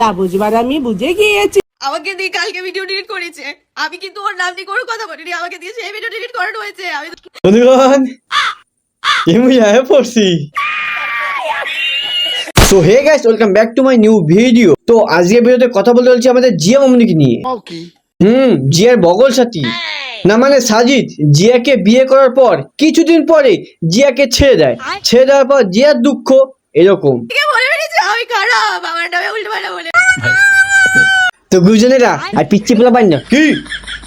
তা বুঝবার আমি বুঝে গিয়েছি। আমাকে দিয়ে কালকে ভিডিও ডিলিট করেছে, আমি কিন্তু ওর নাম দিয়ে কোনো কথা বলিনি, আমাকে দিয়ে সেই ভিডিও ডিলিট করানো হয়েছে। আমি বন্ধুগণ এমনি আয়া পড়ছি। So hey guys, welcome back to my new video. তো আজকে ভিডিওতে কথা বলতে চলছি আমাদের জিয়া মামুনিকে নিয়ে। জিয়ার বগল সাথী না মানে সাজিদ জিয়াকে বিয়ে করার পর কিছুদিন পরে জিয়াকে ছেড়ে দেয়। ছেড়ে দেওয়ার পর জিয়ার দুঃখ এরকম। বলে বেরিয়েছে আমি খারাপ, আমার নামে উল্টো পাল্টা বলে। তো গুরুজনেরা আর পিচ্ছি পোলা পাই না কি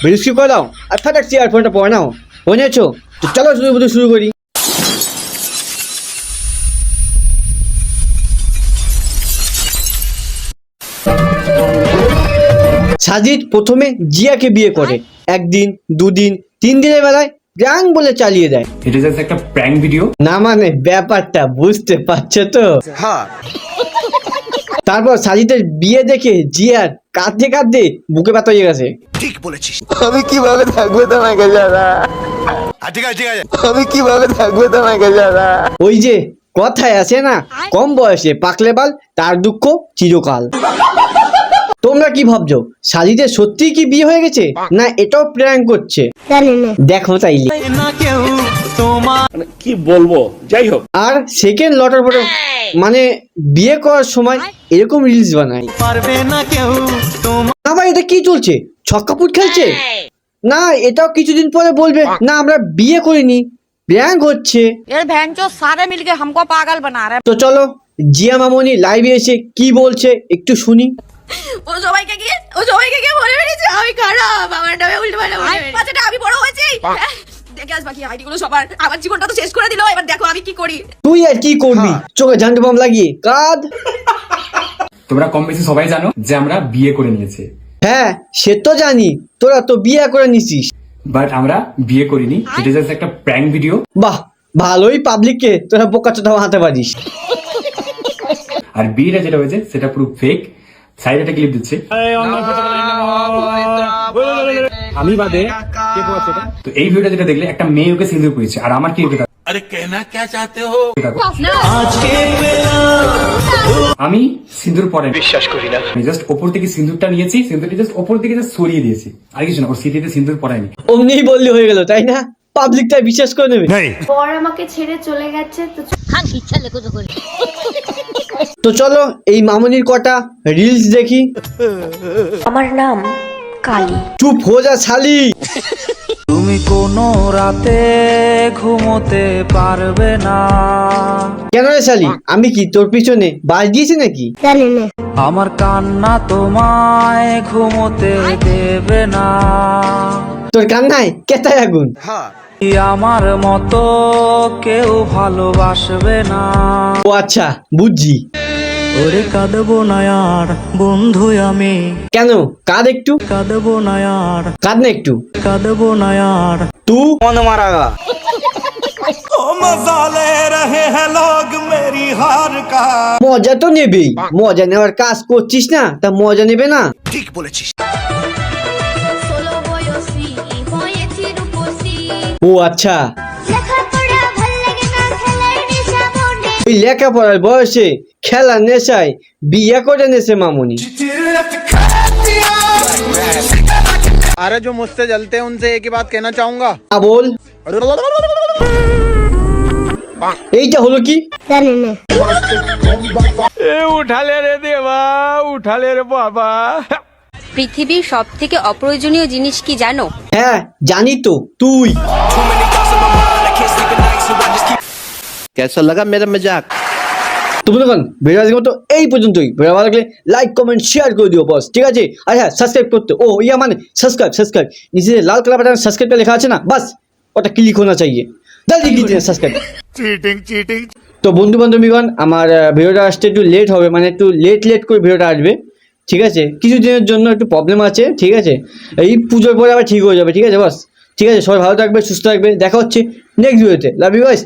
বেরিস্কি করে দাও আর ফাটাক চেয়ার ফোনটা পড়ে নাও, বুঝেছো? তো চলো শুরু করি। সাজিদ প্রথমে জিয়াকে বিয়ে করে, একদিন দুদিন তিন দিনের বেলায় প্র্যাঙ্ক বলে চালিয়ে দেয়। এটা জাস্ট একটা প্র্যাঙ্ক ভিডিও না মানে ব্যাপারটা বুঝতে পারছো তো? হ্যাঁ। তারপর সাজিদের বিয়ে দেখে জিয়ার কাঁদতে কাঁদতে বুকে ব্যথা হয়ে গেছে। ঠিক বলেছিস। আমি কিভাবে থাকবো তোমাকে ছাড়া? ঠিক আছে আমি কিভাবে থাকবো তোমাকে ছাড়া? ওই যে কথায় আছে না, কম বয়সে পাকলে বাল তার দুঃখ চিরকাল। তোমরা কি ভাবছো সাজিদের সত্যিই কি বিয়ে হয়ে গেছে, না এটাও প্র্যাঙ্ক করছে? দেখো তাইলে কি বলবো, যাই হোক। আর সেকেন্ড লটার পরে মানে বিয়ে করার সময় এরকম রিলস বানায়। না ভাই এটা কি চলছে, ছক্কাপুট খেলছে? না এটাও কিছুদিন পরে বলবে না আমরা বিয়ে করিনি, প্র্যাঙ্ক হচ্ছে। सारे मिलके हमको पागल बना रहे। তো চলো জিয়া মামনি লাইভে এসে কি বলছে একটু শুনি। ও সবাইকে গিয়ে বলে বেরিয়েছে আমি খারাপ, আমার নামে উল্টো পাল্টা বলে। বাচ্চাটা আমি বড় হয়েছি, দেখে আস বাকি আইডি গুলো সবার, আমার জীবনটা তো শেষ করে দিল। এবার দেখো আমি কি করি। তুই আর কি করবি, চোখে ঝান্ডু বাম লাগিয়ে কাঁদ। তোমরা কম বেশি সবাই জানো যে আমরা বিয়ে করে নিয়েছি। হ্যাঁ সে তো জানি, তোরা তো বিয়ে করে নিছিস। বাট আমরা বিয়ে করিনি, এটা জাস্ট একটা প্র্যাঙ্ক ভিডিও। বাহ ভালোই পাবলিককে তোরা বোকা চোদা বানাতে পারিস। আর বিয়েটা যেটা হয়েছে সেটা পুরো ফেক। সাইড একটা ক্লিপ দিচ্ছে আমি বাদে। তো এই ভিডিওটা যেটা দেখলে একটা মেয়ে ওকে সিঁদুর পড়েছে, আর আমার কি আরে কেনা কে চাতে হো? আমি সিঁদুর পরে বিশ্বাস করি না। আমি জাস্ট ওপর থেকে সিঁদুরটা নিয়েছি, সিঁদুরটা জাস্ট ওপর থেকে জাস্ট সরিয়ে দিয়েছি, আর কিছু না। ওর সিটিতে সিঁদুর পরায়নি। অমনিই বললি হয়ে গেল তাই না? পাবলিক তাই বিশ্বাস করে নেবে। পর আমাকে ছেড়ে চলে গেছে তো তো চলো এই মামনির কটা রিলস দেখি। আমার নাম কালী। চুপ হো যা শালি। তুমি কোনো রাতে ঘুমোতে পারবে না। কেন রে শালি, আমি কি তোর পিছনে বাস দিয়েছি নাকি? আমার কান্না তোমায় ঘুমোতে দেবে না। তোর কান্নায় কেতায় আগুন। আমার মতো কেউ ভালোবাসবে না। ও আচ্ছা বুঝছি। ওরে কাঁদবো না আর বন্ধু আমি। কেন কাঁদ একটু, কাঁদবো না আর, কাঁদ না একটু। কাঁদবো না আর। তু মন মারাগা। মজা তো নেবেই, মজা নেওয়ার কাজ করছিস না, তা মজা নেবে না? ঠিক বলেছিস। ও আচ্ছা, ওই লেখাপড়ার বয়সে খেলার নেশায় বিয়ে করে নেছে মামুনি। अरे जो मुझसे जलते हैं उनसे एक ही बात कहना चाहूंगा। বল এইটা হলো কি? उठाले रे देवा, उठाले रे बाबा। পৃথিবীর সবথেকে অপ্রয়োজনীয় জিনিস কি জানো? হ্যাঁ জানি তো, তুই। कैसा लगा मेरा मजाक? তো বন্ধুগণ ভিডিও আজকের মতো এই পর্যন্তই। ভিডিও ভালো লাগলে লাইক কমেন্ট শেয়ার করে দিও বস, ঠিক আছে? আর হ্যাঁ সাবস্ক্রাইব করতে, ও ইয়া মানে সাবস্ক্রাইব নিচে যে লাল কালার বাটন সাবস্ক্রাইবটা লেখা আছে না, বাস ওটা ক্লিক হোনা চাইয়ে, জলদি कीजिए সাবস্ক্রাইব। চিটিং। তো বন্ধু বান্ধবীগণ আমার ভিডিওটা আসতে একটু লেট হবে, মানে একটু লেট করে ভিডিওটা আসবে, ঠিক আছে? কিছু দিনের জন্য একটু প্রবলেম আছে, ঠিক আছে? এই পুজোর পরে আবার ঠিক হয়ে যাবে, ঠিক আছে বস? ঠিক আছে, সবাই ভালো থাকবে, সুস্থ থাকবে, দেখা হচ্ছে নেক্সট ভিডিওতে। Love you guys.